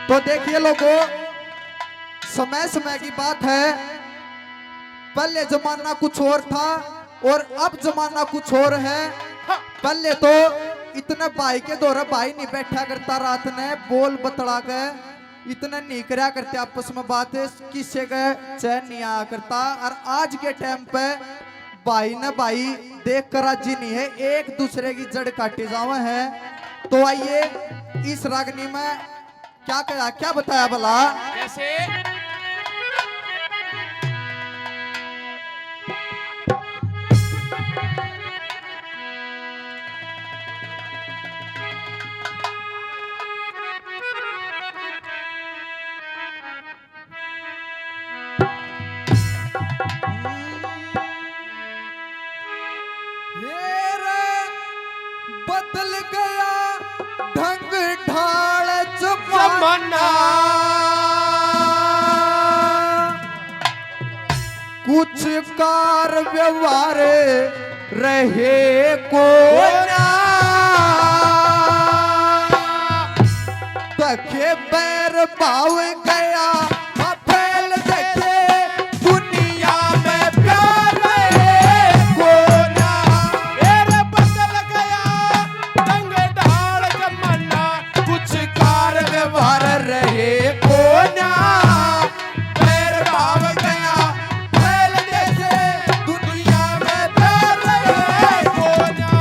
तो देखिए लोगों, समय समय की बात है। पहले जमाना कुछ और था और अब जमाना कुछ और है। पहले तो इतने भाई के दौरे भाई नहीं बैठा करता, रात ने बोल बतला गए इतने नहीं करा करते आपस में बातें, किससे गए चैन नहीं आया करता। और आज के टाइम पे भाई ने भाई देख कर राजी नहीं है, एक दूसरे की जड़ काटे जावे हैं। तो आइए इस रागनी में क्या कहा, क्या बताया भला कैसे? बदल गया ढंग ढाल जमाना, कुछ कार व्यवहार रहे को ना, तके बैर पाव गया फैल देखे दुनिया में प्यार को ना। मेरे बदल गया ढंग ढाल जमाना, कुछ कार व्यवहार रहे को ना। पैर पाव गया फैल देखे दुनिया में प्यार रहे को ना।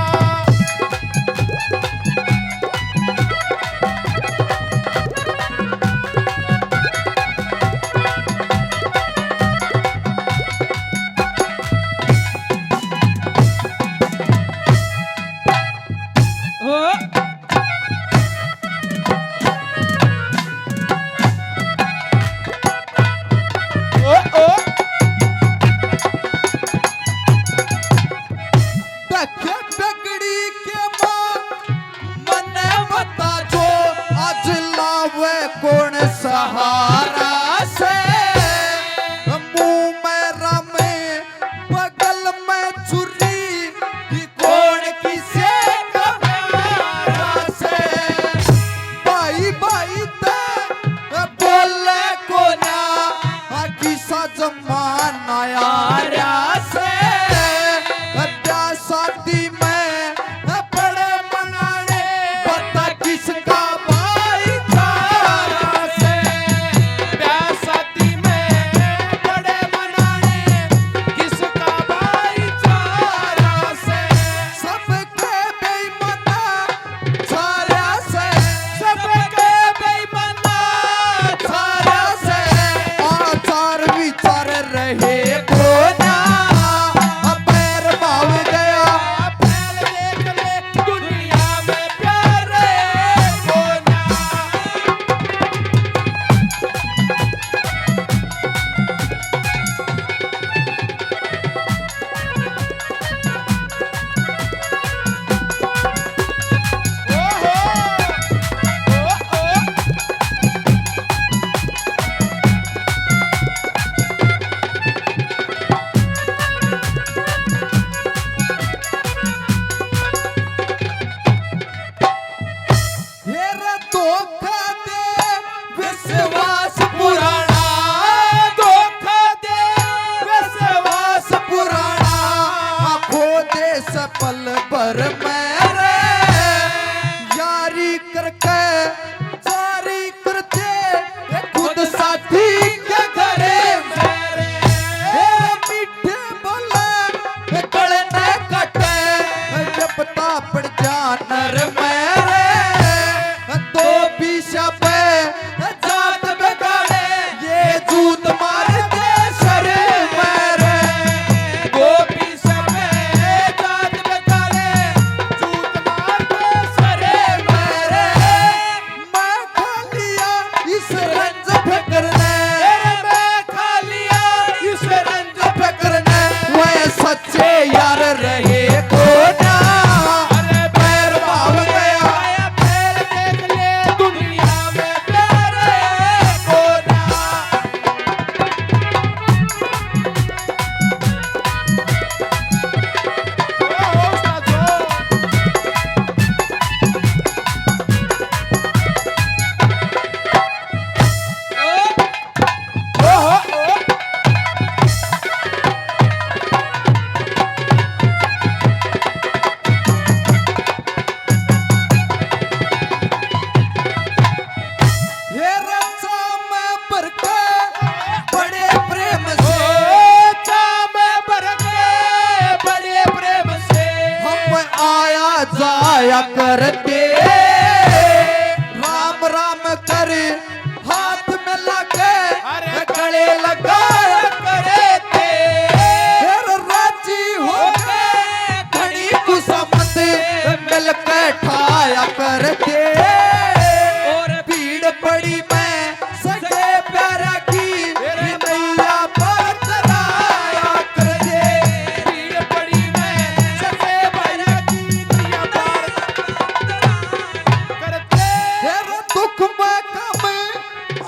दुख में कम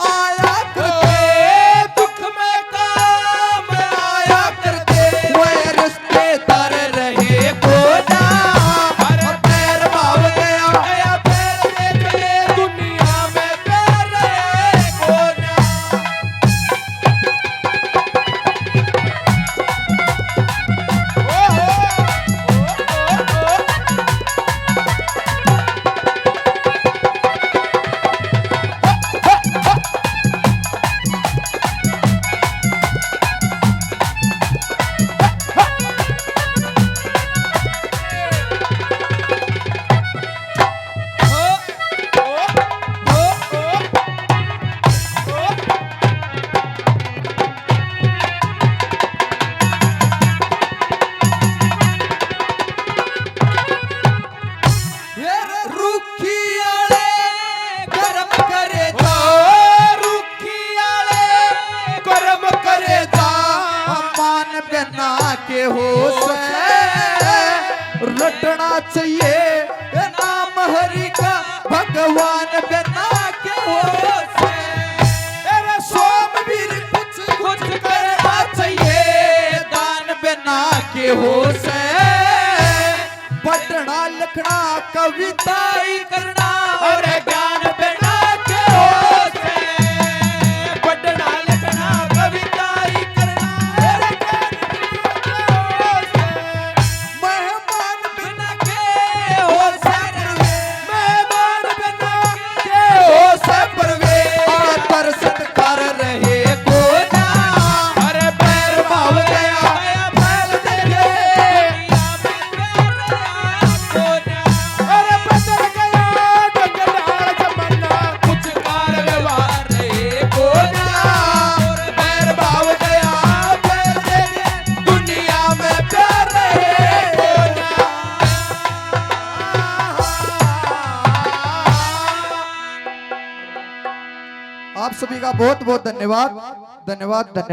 आया करते, दुख में काम आया करते, वे रिश्तेदार रहे कोना, अरे पैर भाव गया गया पैर देखे दुनिया में पैर रहे कोना। ओ हो, ओ, ओ, ओ। ये रुखियाले गरम करे जा, कर्म करे जा मान बिना के हो से रटना चाहिए नाम हरि का, भगवान बिना के हो से तेरे सोमवीर कुछ कुछ करना चाहिए दान बिना के हो से पढ़ना लिखना कविता ही करना और ज्ञान बिना के हो से पढ़ना लिखना कविता ही करना और ज्ञान बिना के हो से मेहमान बिना के हो से मेहमान बिना के हो से परवे आदर सत्कार रहे कोना, अरे पैर भाव गया पैर देखे अरे बदल गया डंगडाल जमाना कुछ कार व्यवहार रहे कोना, पैर भाव गया पैर देखे दुनिया में प्यार रहे कोना। आप सभी का बहुत बहुत धन्यवाद, धन्यवाद, धन्यवाद।